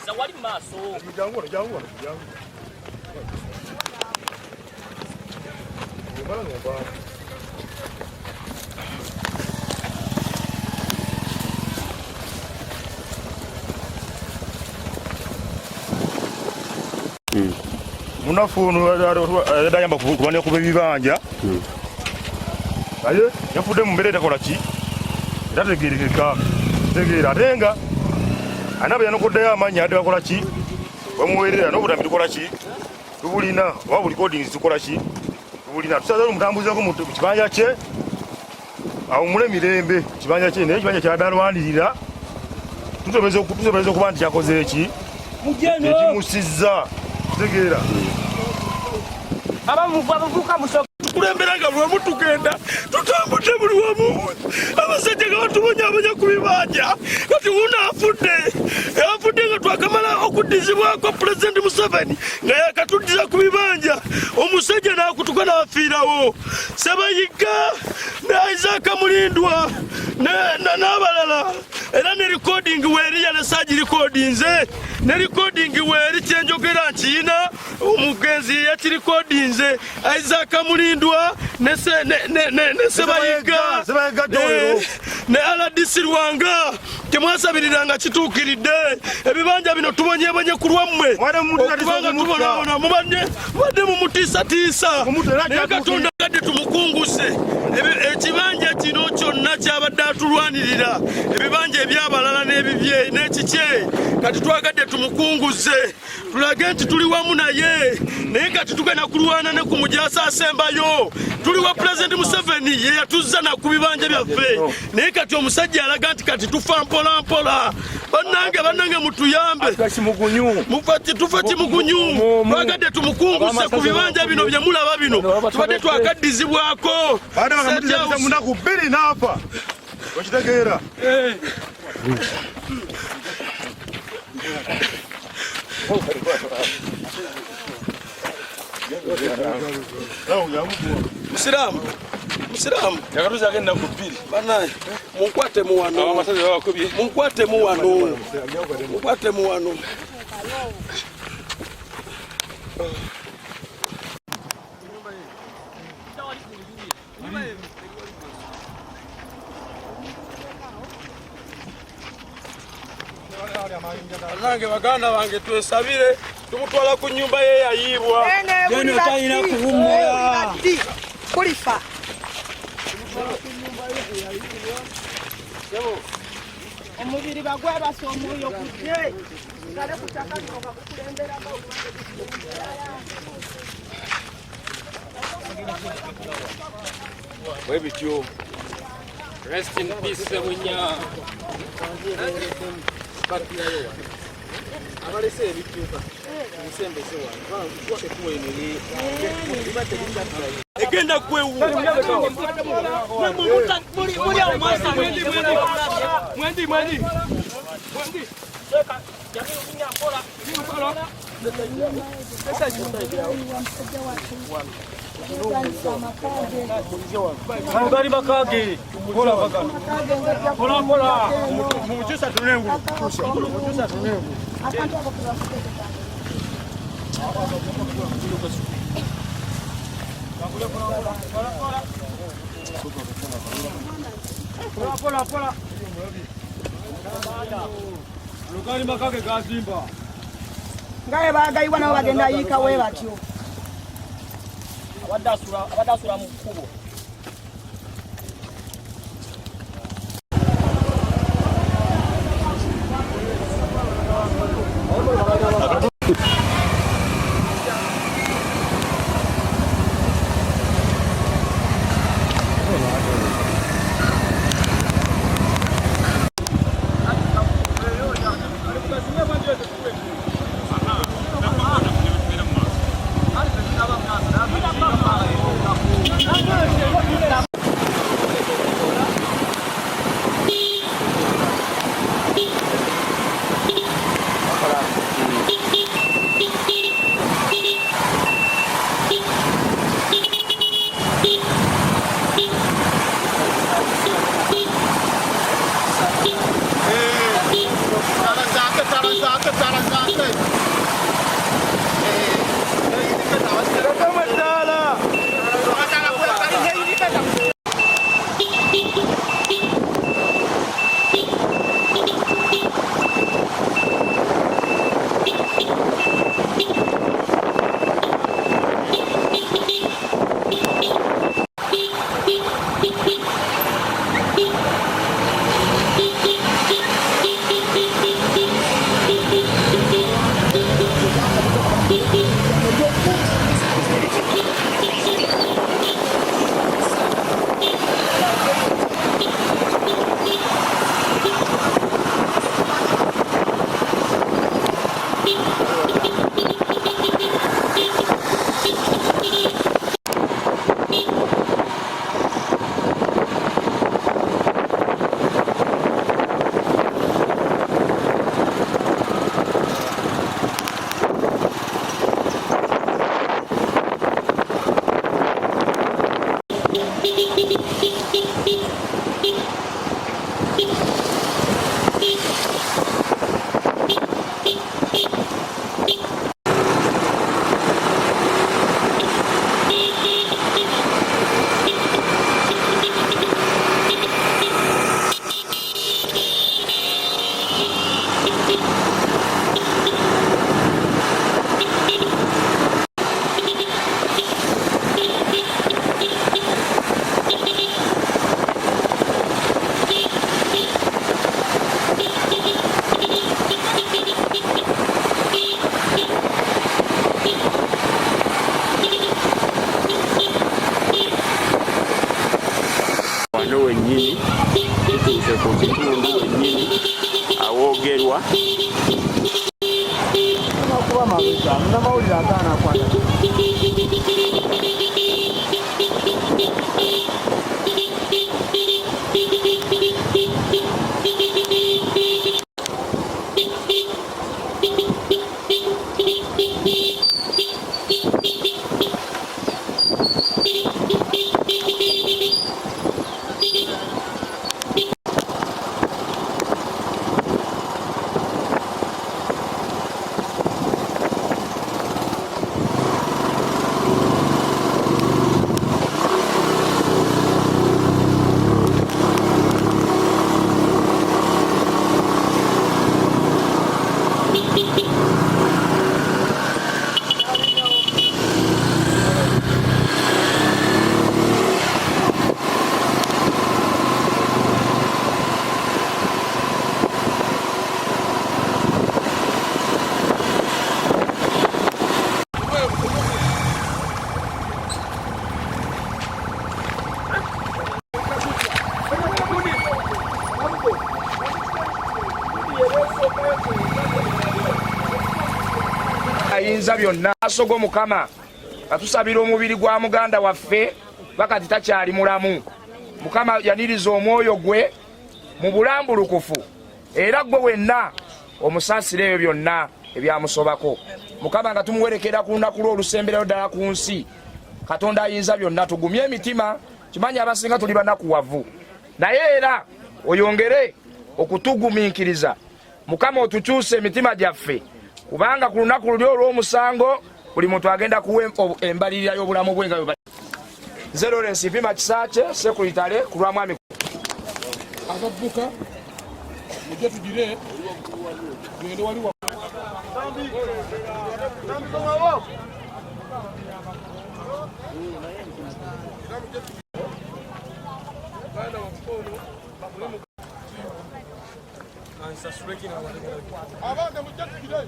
Zawadi maso. Jango. Munafunu adayamba kubanya kuba bibanja. Aye yafude mu mbere takola ki? Tategerekeka. Tegera atenga. Anaba yanokudde amanya ade bakola ki? Bamuwerera n'obutambi tukola ki? Tubulina wabuli recordings tukola ki? Tubulina tusaza omutambuza ko mu kibanja kye. Awo mule mirembe kibanja kye ne kibanja kya dalwanirira. Tusobeza okuba nti yakoze eki? Mujeno. Ekimusizza. Tegera. Abavuka muso tukulemberanga bwe tugenda tutambudde buli wamu abasajja nga batubonyabonya ku bibanja kati wuno afudde nga twakamala okuddizibwako Pulezidenti Museveni nga yakatuddiza ku bibanja omusajja n'akutuka n'afiirawo Ssebayiga ne Isaac Mulindwa n'abalala era ne recording weeri yalesaagi recordinze ne recording weeri kyenjogera nkiyina omugenzi yakirikodinze Isaac Mulindwa ne Ssebayiga ne RDC Rwanga temwasabiriranga kituukiridde ebibanja bino tubonyebonye ku lwammwe okubanga tubonabona mubadde mumutiisatiisa naye Katonda kadde tumukunguse ekibanja kino kyonna kyabadde atulwanirira ebibanja ebyabalala n'ebibye n'ekikye kati twagadde tumukunguze tulage nti tuli wamu naye kati tugenda kulwana ne ku mujaasa asembayo tuli wa Pulezidenti Museveni ye yatuzza na ku bibanja byaffe naye kati omusajja alaga nti kati tufa mpola bannange mutuyambe tufa kimugunyu twagadde tumukunguse ku bibanja bino bye mulaba bino tubadde twakaddizibwako munaku 2 n'afa okitegeera Musiramu yakatuza agenda ku 2 banaye munkwate mu wano Nange baganda bange twesabire tumutwala ku nyumba ye yayibwa yene tayina kuwumula kulifa omubiri bagwe basomoyo kuje ngale kutaka ngoka kukulembera ba webityo rest in peace Sebunya abalese ebituuka nsembese wano tuwake tuwenere egenda kwewu muri awo mwasa mwendi Mugari bakage kola bakano kola mujusa tunengu pola Mugari bakage gazimba ngaye bagayiwa nabo bagenda yika we batyo abadasura mu kubo ekitundu wennyini awoogerwa. ayinza byonna asogo Mukama atusabira omubiri gwa muganda waffe bakati takyali mulamu. Mukama yaniriza omwoyo gwe mu bulambulukufu era gwe wenna omusaasira ebyo byonna ebyamusobako. Mukama nga tumuwerekera ku lunaku lw'olusemberayo ddala ku nsi. Katonda ayinza byonna, tugumye emitima, kimanyi abasinga tuli banakuwavu, naye era oyongere okutugumiikiriza. Mukama otukyuse emitima gyaffe, kubanga ku lunaku luli olw'omusango buli muntu agenda kuwa embalirira y'obulamu bwe nga nze Lawrence Mpima Kisakye Sekuritale ku lwa mwami abavuka mujje tugire gende wali wa abanga mujje tugire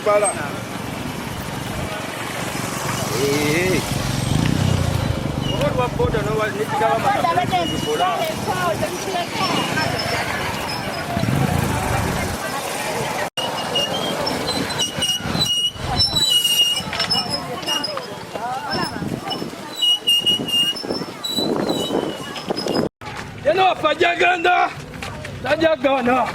Bala. Boda no wali kikawa makabula. Yana wafajaganda. Tajagana.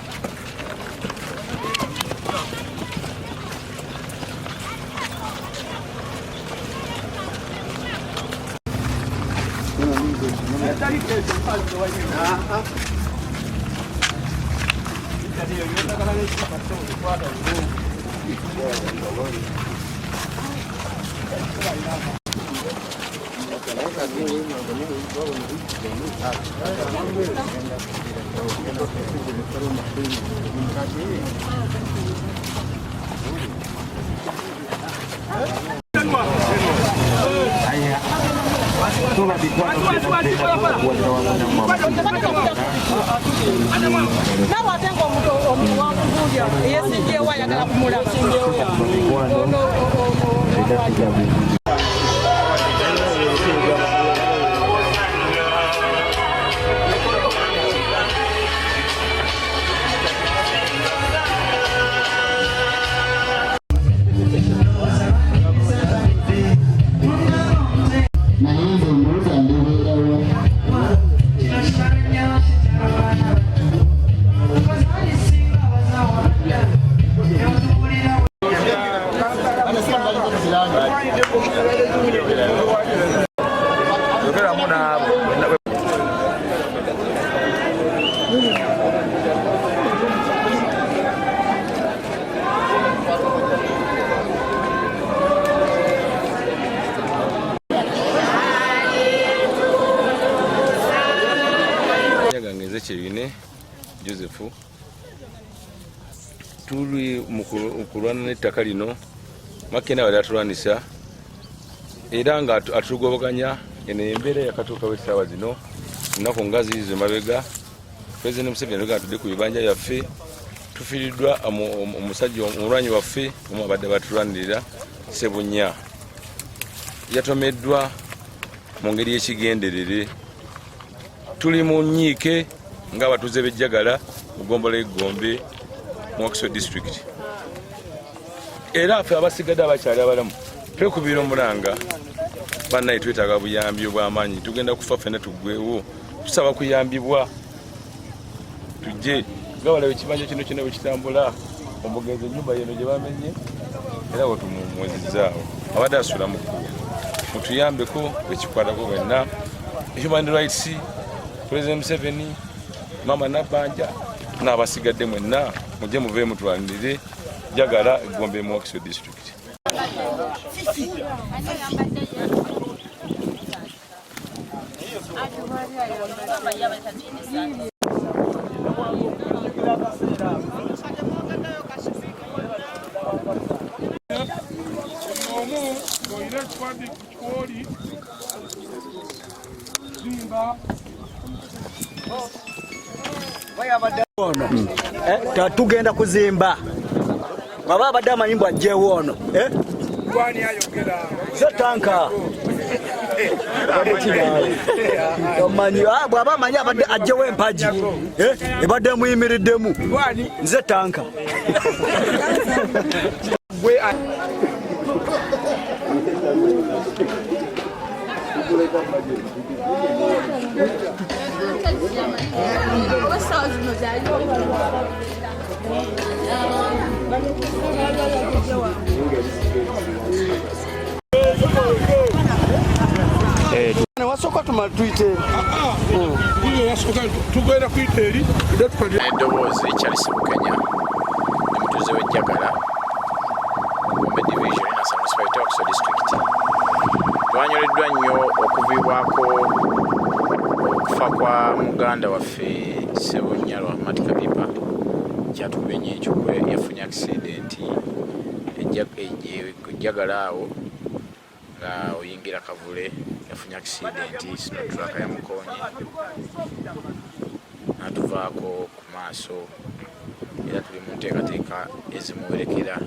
Ezekiel Joseph tuli mukulwana n'ettaka lino Makena wali atulwanisa era nga atugobaganya eno embeera yakatuuka w'essaawa zino ennaku nga ziizo mabega President Museveni nga atudde ku bibanja byaffe tufiiriddwa omusajja omulwanyi waffe omu abadde batulwanirira Ssebunya yatomeddwa mu ngeri y'ekigenderere tuli mu nnyiike ng'abatuuze b'ejjagala mu ggombolola y'Egombe mu Wakiso District era ffe abasigadde abakyali abalamu twekubira omulanga bannaye twetaaga buyambi obw'amaanyi tugenda kufa ffenna tuggwewo tusaba kuyambibwa tujje nga balabe ekibanja kino kyonna bwe kitambula omugenzi ennyumba yeno gye bamenye era wetumumwezizzaawo abadde asula mu kkubo mutuyambeko ekikwatako bwenna Human Rights President Museveni Mama Nabanja n'abasigadde mwenna mujje muve mutwanirire Jagala Egombe mu Wakiso District. Tugenda kuzimba baba abadde amanyi ajjeewo ono Zetanka bw'aba amanyi abadde ajjewo empagi ebadde muyimiriddemu nze tanka wasooka tumalituite tugenda kuyita eri eddoboozi Charles Bukenya omutuuze w'ejjagala Gombe Division Nassau Municipality Wakiso District twanyoleddwa nnyo okuvibwako okufa kwa muganda waffe Ssebunya Rahmat Kabiba kyatukubenye ekyokwe yafunye accident ejjagala awo nga oyingira Kavule yafunye accident sinotraka yamukonye natuvaako ku maaso era tuli mu nteekateeka ezimuwerekera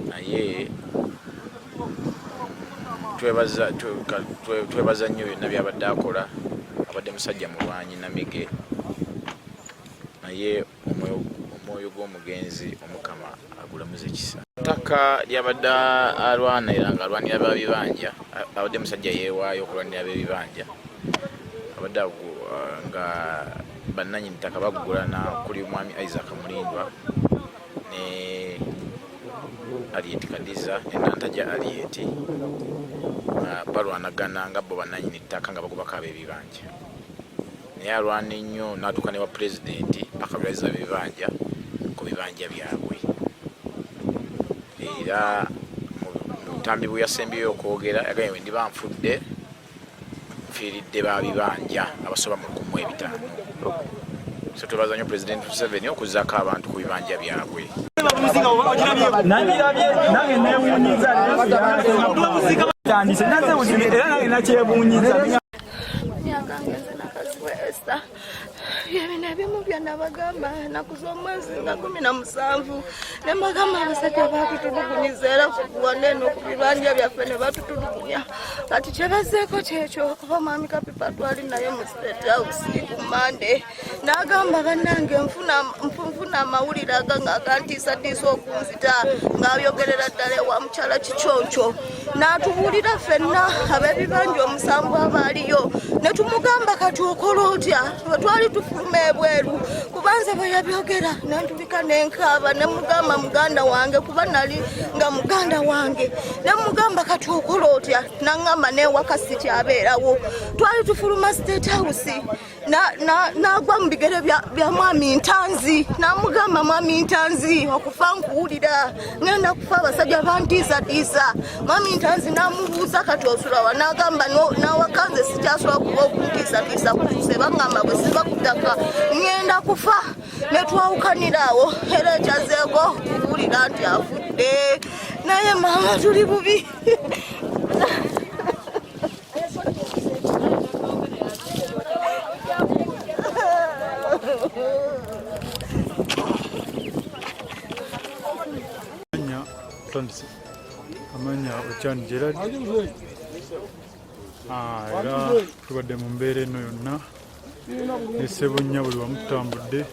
naye twebaza nnyo byonna byabadde akola abadde musajja mulwanyi Namige naye omwoyo gw'omugenzi Omukama agulamuza ekisa ttaka lyabadde alwana era nga alwanira babibanja abadde musajja yeewaayo okulwanira b'ebibanja abadde nga bannannyini ttaka bagugulana kuli mwami Isaac Mulindwa ne Aliet Kadiza ne Nantaja Aliet balwanagana nga bo bannannyini ttaka nga bagubako ab'ebibanja naye alwana ennyo n'atuuka ne wa pulezidenti akabuliriza bibanja ku bibanja byabwe era mu ntambi bwe yasembyeyo okwogera yagambye bwe ndiba nfudde nfiiridde babibanja abasoba mu 15 so twebaza nnyo Pulezidenti Museveni okuzzaako abantu ku bibanja byabwe nange neewuunyiza tandise nazewulire era nange nakyewuunyiza ebintu ebimu byonna bagamba ennaku z'omwezi nga 17 ne bagamba abasajja baatutulugunyiza era kuwaneno ku bibanja byaffe ne batutulugunya kati kyebazzeeko kyekyo kuba mwami Kapipa twali naye mu State House ku Mande n'agamba bannange nfuna amawulire agantiisatiisa okunzita ng'ayogerera ddala ewa mukyala Kiconkyo n'atubuulira ffenna ab'ebibanja 7 abaaliyo ne tumugamba kati okola otya bwe twali tufuluma ebweru kubanze bwe yabyogera nentulika nenkaaba ne mugamba muganda wange kuba nali nga muganda wange ne mugamba kati okola otya naŋŋamba n'ewakasi kyabeerawo twali tufuluma State House n'agwa mu bigere bya mwami Ntanzi n'amugamba mwami Ntanzi okufa nkuwulira ngenda kufa abasajja bantiisatiisa mwami Ntanzi n'amubuuza kati osula wa n'agamba n'awakanze sikyasobola kuba okuntiisatiisa kufa batuuse baŋŋamba bwe siva ku ttaka ŋŋenda kufa ne twawukaniraawo era ekyazeeko kubuulira nti afudde naye maama tuli bubi. Amanya Ochan Gerard era tubadde mu mbeera eno yonna nesebunya buli wamutambudde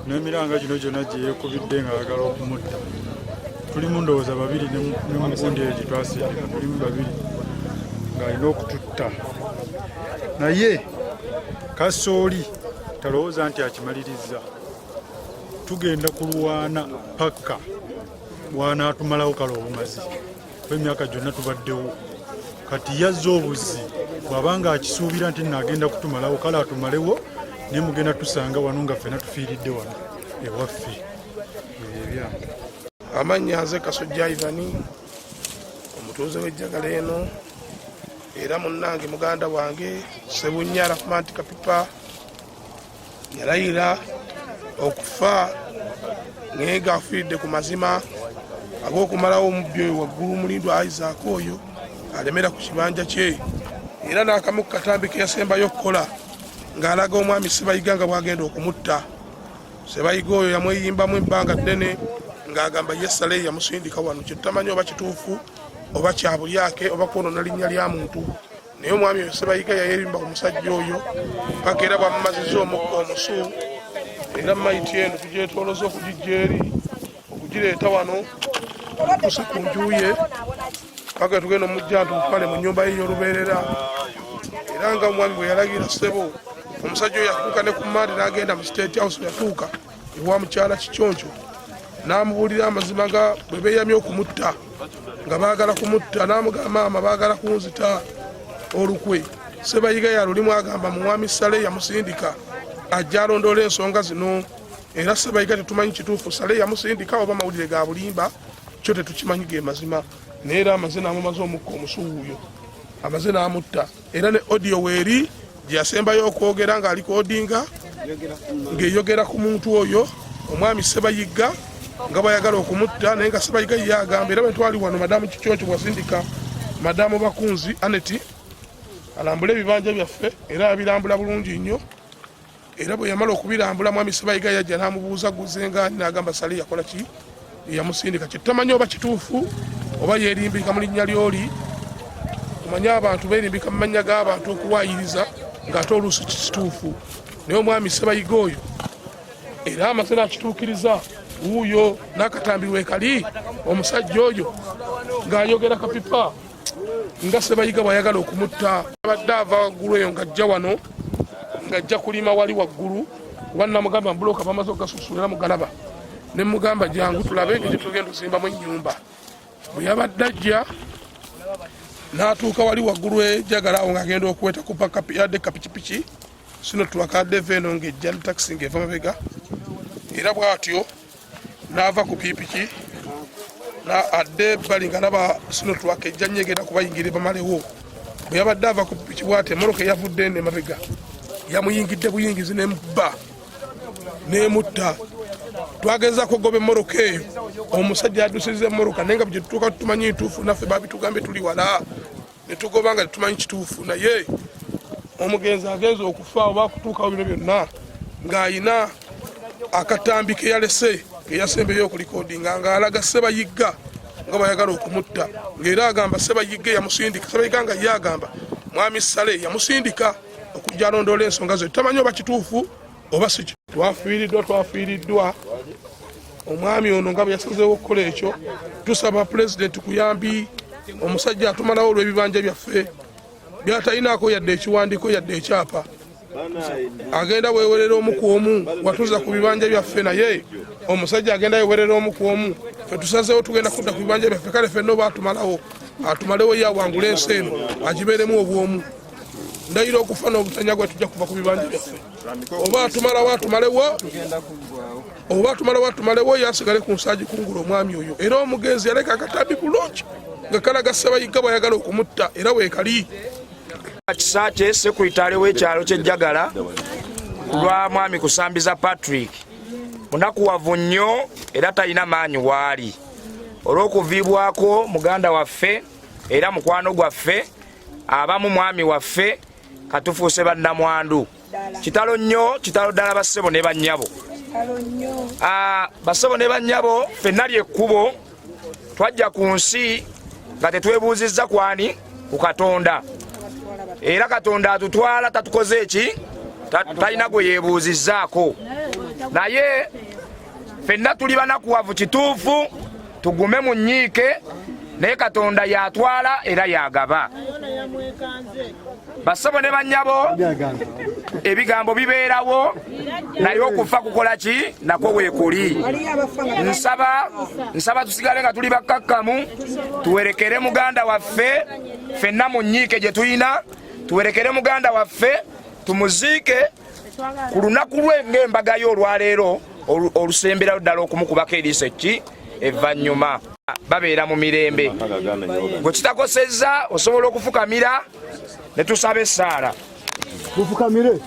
n'emiranga gino gyonna gye yeekubidde ng'ayagala okumutta. Tulimu ndowooza babiri ne mugundi eyo gye twasindika tulimu babiri ng'alina okututta, naye kasooli talowooza nti akimaliriza. Tugenda kulwana paka wanaatumalawo kale obumazi emyaka gyonna tubaddewo. Kati yazza obuzi bw'abanga akisuubira nti naagenda kutumalawo kale atumalewo naye mugenda tusanga wano nga ffena tufiiridde wano ewaffe. Ebyange amannya nze Kasujja Ivani, omutuuze w'ejjagala eno era munnange muganda wange Sebunya Rahmat Kapipa yalayira okufa naye ng'afiiridde ku mazima ag'okumalawo omubbi oyo waggulu Mulindwa Isaac oyo alemera ku kibanja kye, era n'akamu ku katambi ke yasembayo okukola ng'alaga omwami Sebayiga nga bw'agenda okumutta. Sebayiga oyo yamweyimbamu ebbanga ddene ng'agamba ye Salehe yamusindika wano, kye tutamanyi oba kituufu oba kya bulyake oba kwonoona linnya lya muntu. Naye omwami oyo Sebayiga yayerimba ku musajja oyo paka era bwamumaziza omukka omusu, era mayiti eno tugyetooloza okugijja eri okugireeta wano tutuuse ku njuye paka tugenda omujja ntutwale mu nnyumba ye y'olubeerera. Era nga omwami bwe yalagira ssebo, omusajja oyo yakuuka ne ku maadi n'agenda mu State House, yatuuka ewa mukyala Kikyonjo n'amubuulira amazima nga bwe beeyamye okumutta nga baagala kumutta, n'amugamba maama baagala kunzita olukwe. Sebayiga yalulimu agamba mu mwami Salehe yamusindika ajja alondoola ensonga zino, era Sebayiga tetumanyi kituufu Salehe yamusindika oba mawulire ga bulimba, kyo tetukimanyi ge mazima. Naye era amaze n'amumaze omukka omusuuwuyo, amaze n'amutta. Era ne audio weeri gye yasembayo okwogera ng'alikodinga ng'eyogera ku muntu oyo omwami Sebayiga nga bwayagala okumutta, naye nga Sebayiga ye agamba. Era bwe twali wano madamu Kikyonjo bwasindika madamu Bakunzi Aneti alambula ebibanja byaffe era abirambula bulungi nnyo. Era bwe yamala okubirambula mwami Sebayiga yajja n'amubuuza guzenga n'agamba Salehe yakola ki, yamusindika. Kye tutamanyi oba kituufu oba yeerimbika mu linnya ly'oli. Omanyi abantu beerimbika mu mannya g'abantu okuwaayiriza ng'ate oluusi kituufu. Naye omwami Sebayiga oyo era amaze n'akituukiriza, wuuyo n'akatambi weekali omusajja oyo ng'ayogera Kapipa nga Sebayiga bw'ayagala okumutta. Abadde ava waggulu eyo ng'ajja wano ng'ajja kulima wali waggulu, kuba namugamba mbulooka bamaze okugasusulira mu galaba, ne mugamba jangu tulabe engeri tugenda tuzimbamu ennyumba. Bwe yabadde ajja n'atuuka wali waggulu ejjagala awo ng'agenda okuweta ku yadde kapikipiki sino tuwakadde veeno ng'ejja ne takisi ng'eva mabega. Era bw'atyo n'ava ku pikipiki adde ebbali ng'alaba sino tuwaka ejja nnyegera kubayingira bamalewo. Bwe yabadde ava ku pikipiki bw'atyo emmoloka eyavudde ne mabega yamuyingidde buyingizi n'emubba n'emutta. Twagezaako goba emmoloka eyo, omusajja yaddusizza emmoloka naye nga bwe tutuuka tumanyi ntuufu, naffe babitugambye tuli wala ne tugoba nga tetumanyi kituufu. Naye omugenzi agenza okufa oba kutuukawo bino byonna ng'ayina akatambi ke yalese ke yasembeyo okulikodinga ng'alaga Sebayiga nga bw'ayagala okumutta, ng'era agamba Sebayiga yamusindika. Sebayiga nga ye agamba mwami Salehe yamusindika okujja alondoola ensonga ze. Tutamanyi oba kituufu oba si kituufu. Twafiiriddwa omwami ono nga bwe yasazeewo okukola ekyo. Tusaba pulezidenti kuyambi omusajja atumalawo olw'ebibanja byaffe byatalinaako yadde ekiwandiiko yadde ekyapa, agenda weewerera omu ku omu watuza ku bibanja byaffe, naye omusajja agenda yeewerera omu ku omu. Ffe tusazeewo tugenda kudda ku bibanja byaffe, kale ffenna oba atumalewo ye awangula ensi eno agibeeremu obwomu. Ndayira okufa n'obutanya gwe tujja kuva ku bibanja byaffe, oba atumalawo atumalewo yasigale ku nsaagi kungula omwami oyo. Era omugenzi yaleka akatambi bulungi nga kalaga Sebayiga bw'ayagala okumutta era weekali. Kisache sekuritale w'ekyalo ky'Ejjagala lwa mwami Kusambiza Patrick munakuwavu nnyo era talina maanyi waali olw'okuviibwako muganda waffe era mukwano gwaffe abamu mwami waffe katufuuse bannamwandu. Kitalo nnyo, kitalo ddala bassebo ne bannyabo. Bassebo ne bannyabo ffenna ly'ekkubo twajja ku nsi nga tetwebuuzizza kwani ku Katonda. Era Katonda atutwala tatukoze eki talina gwe yeebuuzizzaako. Naye ffenna tuli banakuwavu kituufu tugume mu nnyiike naye Katonda yatwala era yagaba. Bassebo ne bannyabo ebigambo bibeerawo naye okufa kukola ki nako weekuli. Nsaba tusigale nga tuli bakkakkamu tuwerekere muganda waffe ffenna mu nnyiike gye tulina tuwerekere muganda waffe tumuziike ku lunaku lwe ng'embaga y'olwaleero olusemberayo ddala okumukubako eriiso ki evvannyuma babeera mu mirembe. Gwe kitakosezza osobola okufukamira ne tusaba essaala. Mufukamire.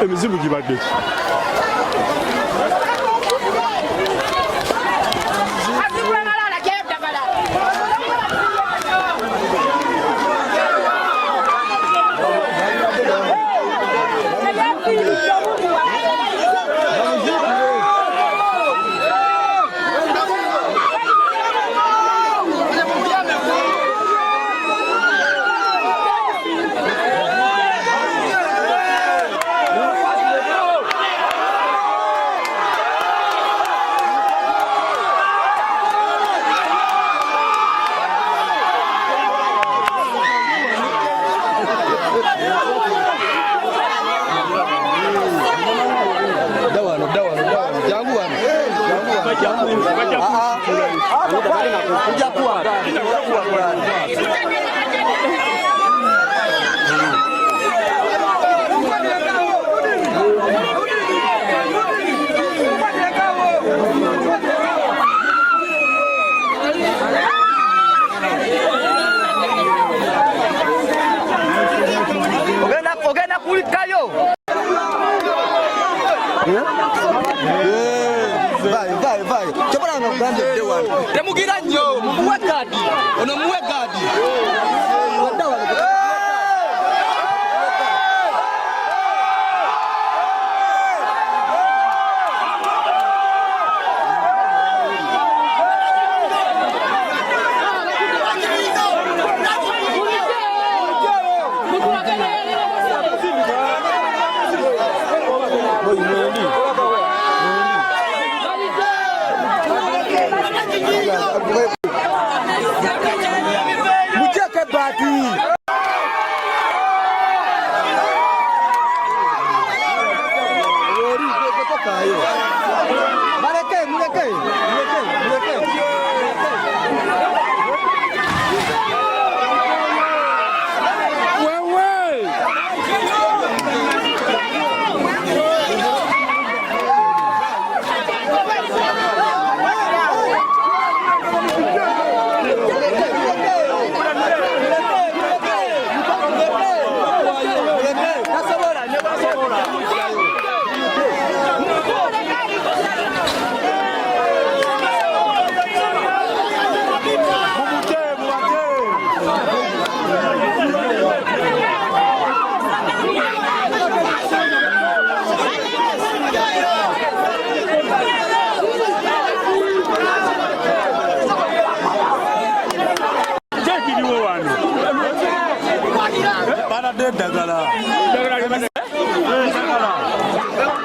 Emizimu gibadde ki? Ogenda kulikayo. Vai. Chopora na grande de wano. Temugira nnyo, muwe gadi. Ono muwe gadi. Mujake badi. Muleke.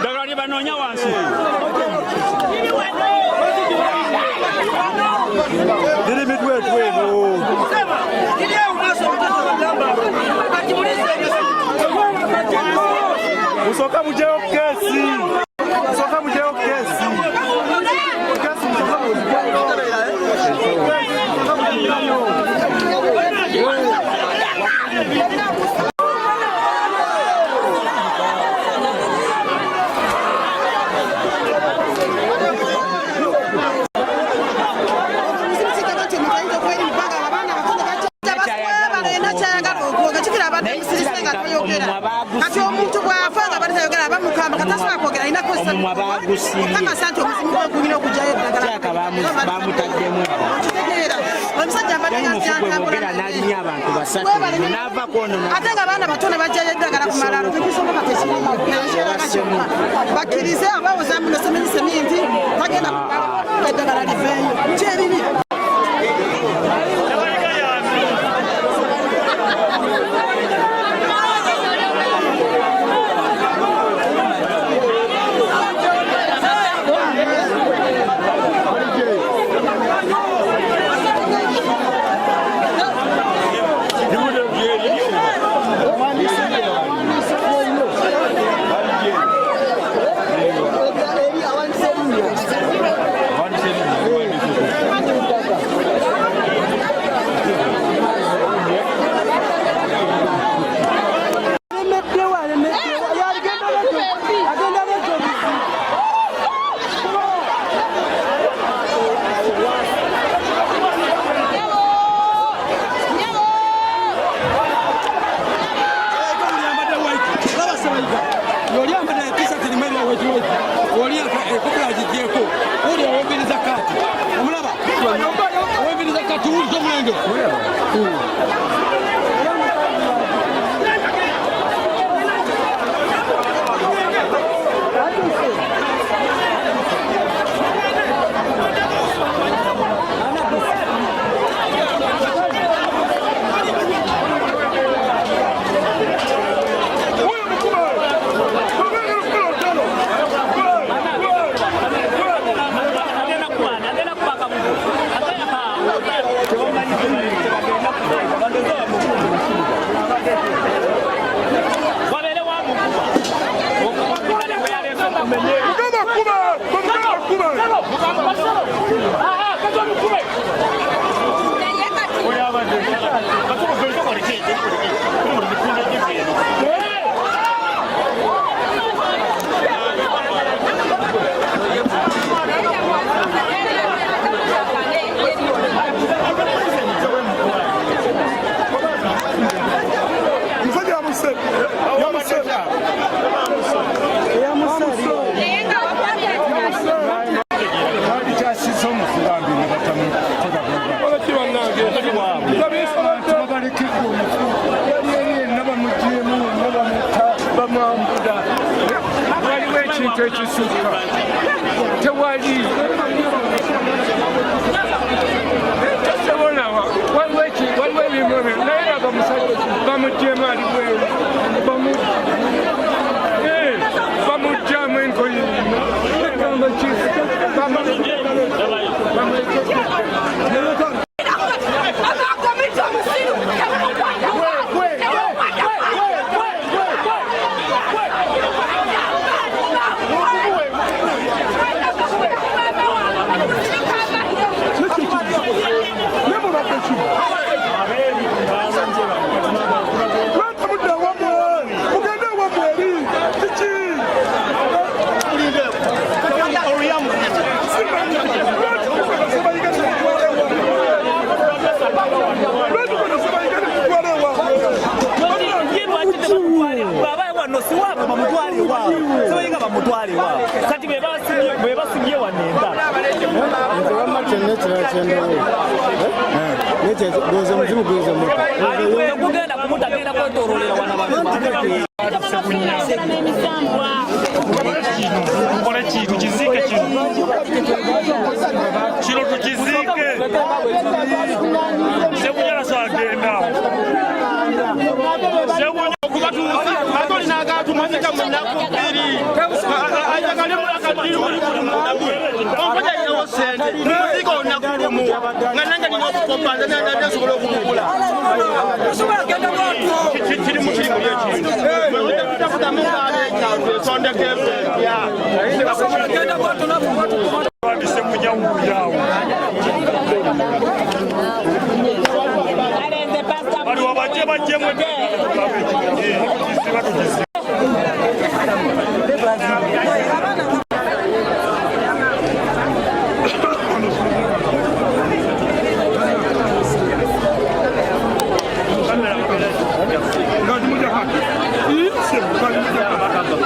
Dagala libanonya wansi. Dili midwe twego. Usoka mujeo kesi. Kesi. omumwa bagusibye kyaka bamutaddemu omusajja n'alinnya abantu basatu n'ava kwono ate nga abaana batono bajjayo eddagala ku malalo tekisoboka bakkirize abawoza muno seminti tagenda eddagala liveeyo kyeribi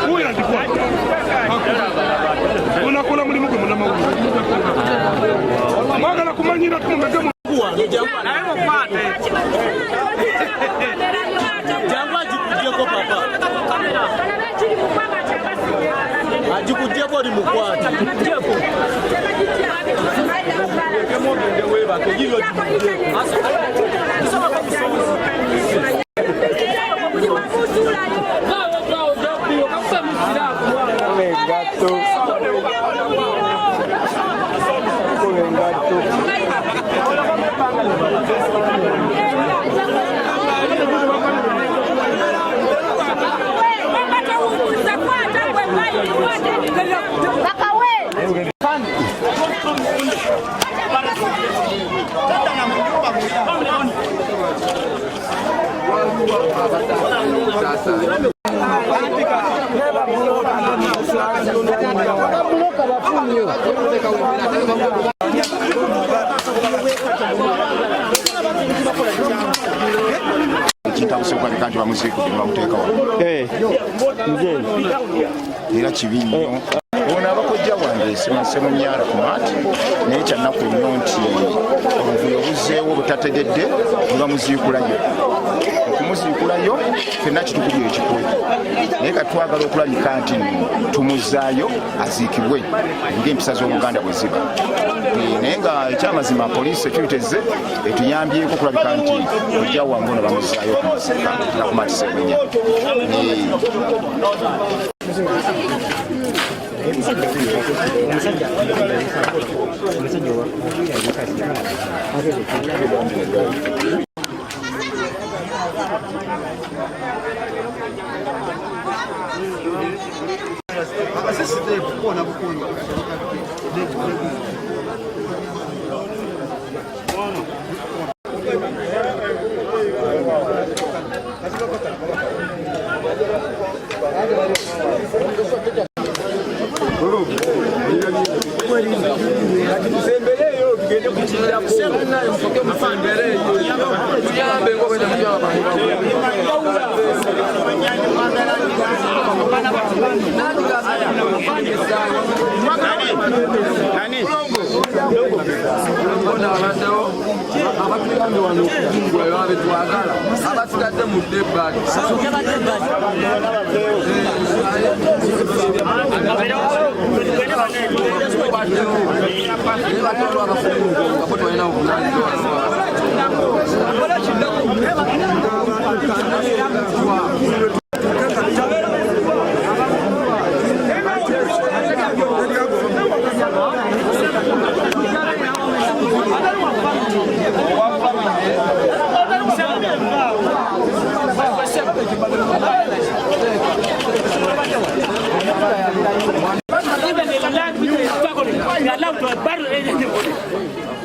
Uy, Tony mukwati. era kibi nnyo ono abakojja wange simasemu myala ku maati naye kyannaku nnyo nti obuvuyo buzzeewo butategedde nebamuziikulayo okumuziikulayo fenna kitukubye ekikwe naye katwagala okulabika nti tumuzaayo aziikibwe ng'empisa z'Obuganda bwe ziba naye nga ekyamazima poliisi ekiyitezze etuyambyeko okulabika nti ojja wange ono bamuzaayo okumasika nakumatisa ebunya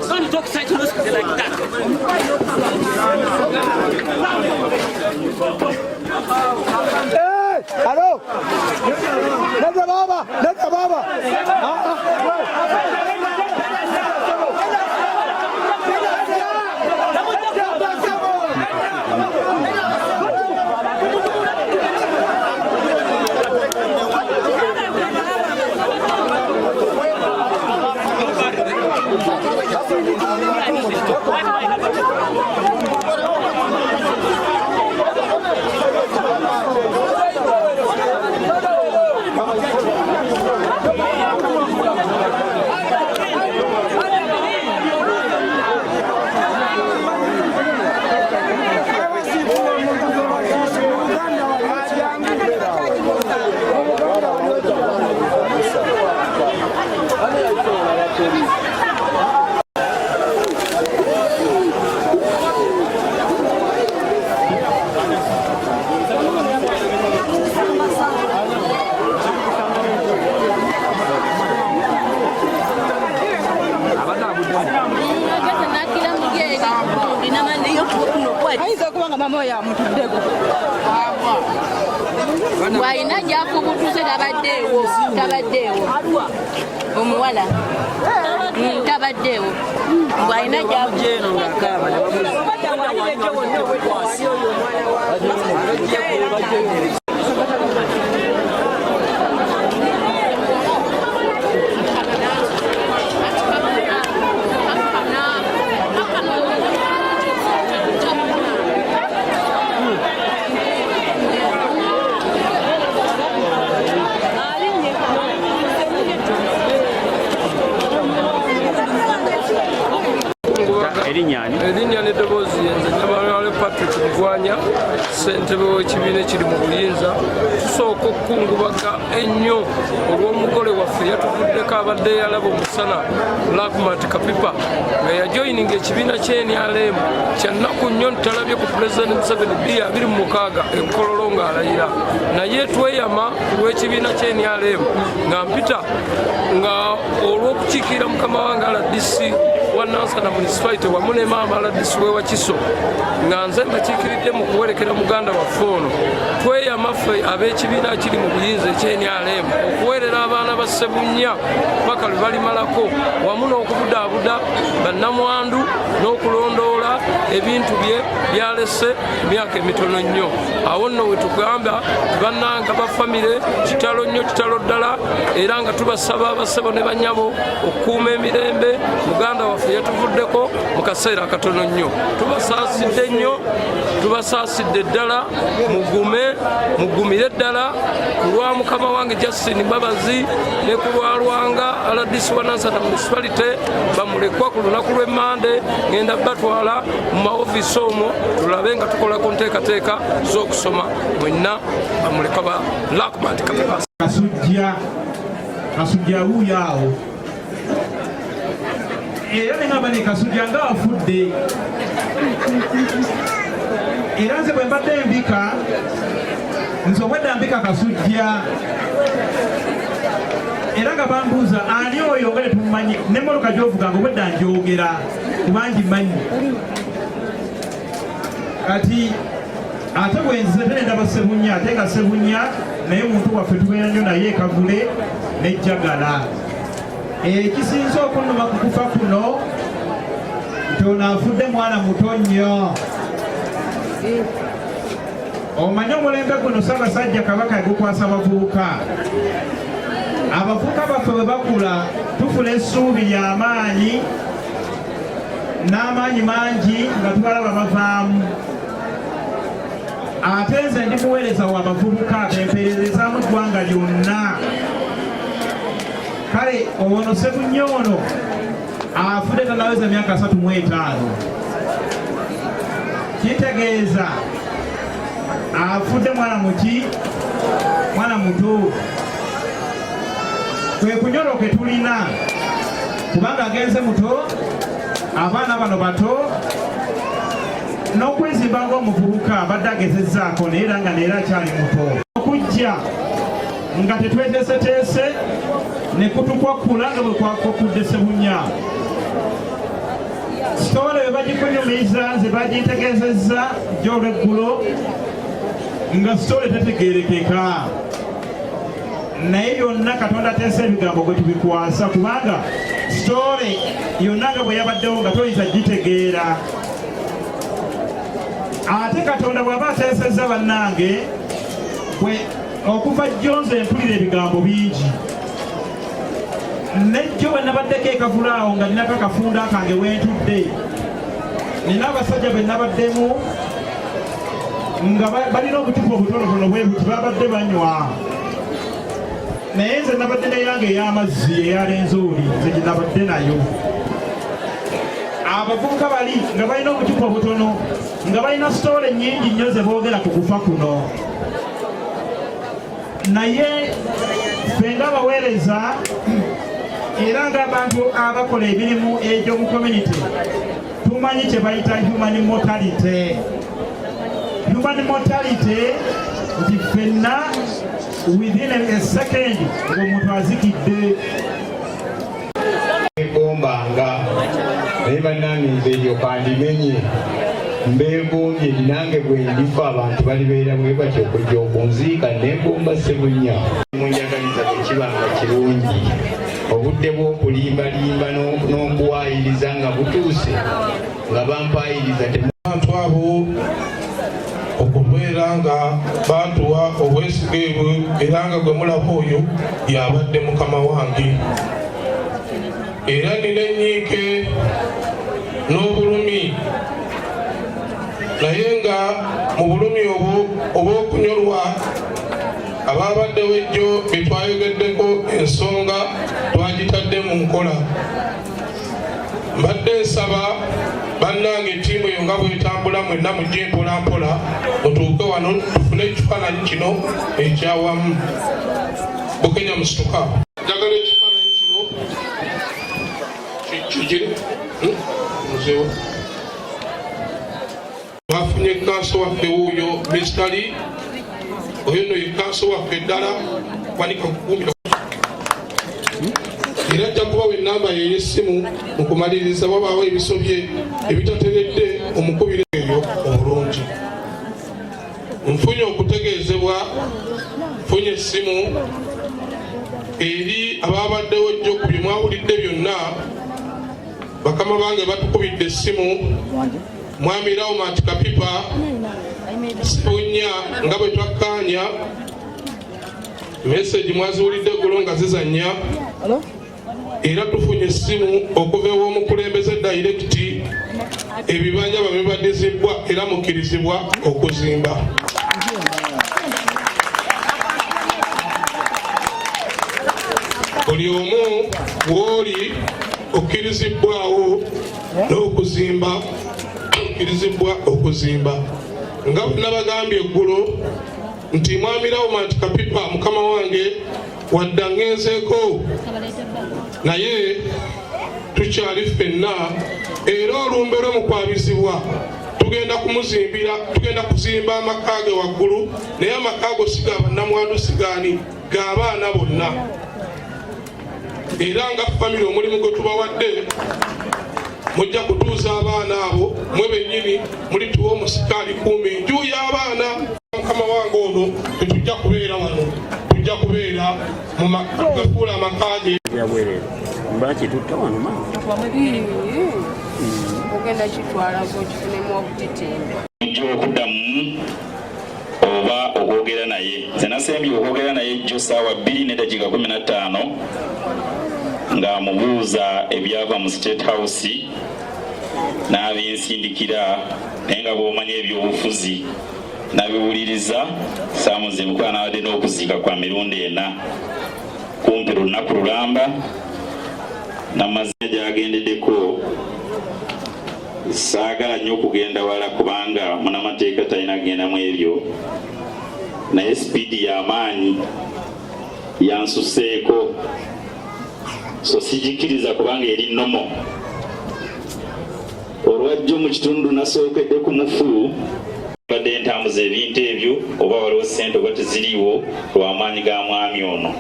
Don't talk such nonsense like that. Hey, hello. Let the baba. Let the baba. Waina japo butuze tabaddeewo omuwala tabaddeewo waina japo jeno ngakaba ssentebe w'ekibiina ekiri mu buyinza tusooka okukungubaga ennyo olw'omugole waffe yatuvuddeko abadde yalaba omusana Lagmat Kapipa nga yajoyininga ekibiina ky'NRM kyannaku nnyo ntalabye ku Pulezidenti Museveni 2026 enkololo ng'alayira naye tweyama olw'ekibiina ky'NRM nga mpita nga olw'okukiikirira mukama wange RDC wa Nansana Municipality wamu ne maama RDC w'e Wakiso nga nze mbakiikiridde mu kuwerekera muganda waffe ono tweyama ffe ab'ekibiina kiri mu buyinza eky'NRM okuweerera abaana ba Ssebunya paka lwe balimalako wamu n'okubudaabuda bannamwandu n'okulondoola ebintu bye byalese emyaka emitono nnyo. Awo nno we tugamba bannanga ba famire kitalo nnyo kitalo ddala era nga tubasaba abassebo ne bannyabo okukuuma emirembe muganda waffe yatuvuddeko mu kaseera akatono nnyo. Tubasaasidde nnyo tubasaasidde ddala mugumire ddala ku lwa mukama wange Justin Mbabazi ne ku lwa Lwanga RDC wa Nansana Municipality bamulekwa ku lunaku lw'Emmande ngenda batwala mu maofiisi omwo tulabe nga tukola ku nteekateeka z'okusoma mwenna bamulekwa ba Lagmat Kapipa. Kasujja wuuyaawo era ne ngamba ne Kasujja nga afudde era nze bwe mbadde mbika nze obwedda mbika Kasujja era nga bambuuza ani oyo nga tetumumanyi n'emmoloka gy'ovuga nga obwedda njogera kubangi manyi kati ate bwenzize tenendaba Ssebunya ate nga Ssebunya naye muntu waffe tubeera nnyo naye Kagule n'Ejjagala. Ekisinza okunnuma ku kufa kuno nti ono afudde mwana muto nnyo. Omanyi omulembe guno Ssaabasajja Kabaka yagukwasa abavubuka. Abavubuka baffe bwe bakula tufuna essuubi ly'amaanyi n'amaanyi mangi nga tubalaba bavaamu. Ate nze ndi muweereza wa bavubuka bempeerezaamu eggwanga lyonna. Kale ono Ssebunya ono afudde tanaweza myaka 35. Kitegeeza afudde mwana muki mwana muto. Kwe kunyoloke tulina kubanga agenze muto abaana bano bato n'okwezimba ng'omuvubuka abadde agezezzaako naye nga neera akyali muto okujja nga tetweteeseteese ne kutukwakkula nga bwe kwakkudde Ssebunya. Sitole bwe bagikunyumiza nze bagitegeezezza gy'olweggulo nga sitole tetegeerekeka naye yonna Katonda ateesa ebigambo gwe tubikwasa kubanga sitole yonna nga bwe yabaddewo nga toyinza gitegeera. Ate Katonda bw'aba ateesezza bannange okuva jjo nze mpulira ebigambo bingi nejjo bwe nabaddeko ekavulaawo nga ninako akafunda kange wentudde nina abasajja be nabaddemu nga balina obucupa obutonotono bwe buti babadde banywa naye nze nabadde neyange ey'amazzi eyalenze oli nze gye nabadde nayo. Abavubuka bali nga balina obucupa obutono nga balina sitole nnyingi nnyo ze boogera ku kufa kuno naye ffe ng'abaweereza era ng'abantu abakola emirimu egy'omu community tumanyi kye bayita human mortality. Human mortality nti ffenna within a second ng'omuntu azikidde. Egombanga naye bannange nze eryo kandimenye mbeegombye nange bwe ndifa abantu balibeera bwe batyo okujja okunziika negomba Ssebunya. Munjagaliza tekibanga kirungi obudde bw'okulimbalimba n'okuwaayiriza nga butuuse nga bampaayiriza abantu abo okubeera nga bantuwa obwesigeebwe era nga gwe mulaba oyo yabadde mukama wange era nina enyiike n'obulumi naye nga mu bulumi obwo obw'okunyolwa ababaddewo ejjo bye twayogeddeko ensonga twagitadde mu nkola mbadde nsaba bannange ttiimu eyo nga bwetambula mwenna mujje mpolampola mutuuke wano tufune ekifaananyi kino ekyawamu. Bukenya musituka njagala ekifaananyi kino kigire muzeewo bafunye kanso waffe wuuyo misitali oyo no ye kanso waffe ddala wanika kukumira era ajja kubawa enamba ye ey'essimu mu kumaliriza wabaawo ebisobye ebitateredde omukubiro eyo obulungi. Nfunye okutegeezebwa, nfunye essimu eri ababaddewo jjo ku bye mwawulidde byonna. Bakama bange batukubidde essimu, Mwami Rawumat Kapipa Sebunya nga bwe twakkaanya meseji mwaziwulidde eggulo nga zizannya. Era tufunye essimu okuva ew'omukulembeze dayirekiti ebibanja babibadizibwa era mukkirizibwa okuzimba. Buli omu bw'oli okkirizibwawo n'okuzimba, okkirizibwa okuzimba. Nga bwe nabagambye eggulo nti Mwami Rawumat Kapipa mukama wange wadda ngenzeeko naye tukyali ffenna era olumbe lw'omukwabizibwa tugenda kumuzimbira, tugenda kuzimba amaka ge waggulu, naye amaka ago si ga bannamwandu sigaani, ga baana bonna. Era nga famire omulimu gwe tubawadde mujja kutuuza abaana abo mwe bennyini mulituwa omusikaali kuuma enju y'abaana. Mukama wange ono tetujja kubeera wano, tujja kubeera mu gafuula amaka ge mbaki tutta wano ma ogenda kitwalako kifunemu obutitimbe okuddamu oba okwogera naye. Nze nasembye okwogera naye jjo ssaawa 2:15 nga mubuuza ebyava mu State House n'abinsindikira, naye nga bw'omanya ebyobufuzi nabiwuliriza saamuze mukuba n'abadde n'okuziika kwa mirundi 4 kumpi lunaku lulamba n'amazina gyagendeddeko. Saagala nnyo okugenda wala kubanga munamateeka talina kugenda mu ebyo, naye sipiidi y'amaanyi yansuseeko, so sigikkiriza kubanga eri nnomo. Olwajjo mu kitundu nasookedde ku mufu badde ntambuza ebintu ebyo oba waliwo ssente oba teziriiwo lw'amaanyi ga mwami ono,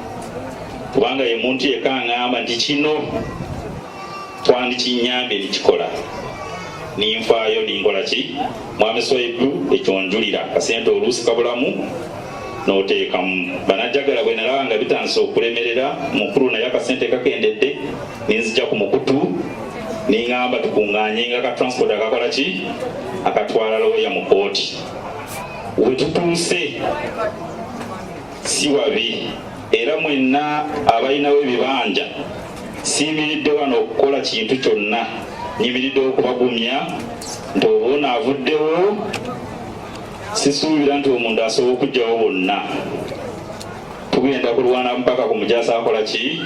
kubanga ye muntu yekka aŋŋamba nti kino twandikinyambye nikikola ninfaayo ninkola ki. Mwami Swaibu ekyo njulira kasente oluusi kabulamu n'oteekamu. Banajjagala bwe nalaba nga bitandise okulemerera mukulu naye akasente kakendedde ninzija ku mukutu niŋŋamba tukuŋŋaanye nga ka transport akakola ki akatwala looya mu kooti. We tutuuse si wabi, era mwenna abalinawo ebibanja siyimiridde wano okukola kintu kyonna, nyimiridde okubagumya nti oba ono avuddewo. Sisuubira nti omuntu asobola okugyawo bonna, tugenda kulwana mpaka ku mujaasi akola ki.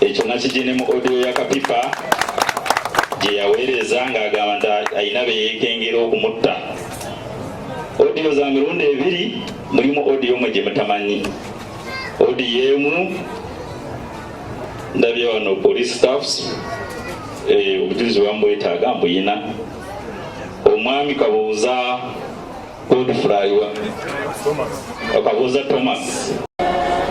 Ekyo nakigene mu audio ya Kapipa gye yaweereza ng'agamba nti ayina be yeekengera okumutta. Audio za mirundi 2 mulimu audio mwe gye mutamanyi. Audio emu ndabye wano police staffs obujulizi bwamubwetaaga mbuyina. Omwami Kabuuza Godfrey Kabuuza Thomas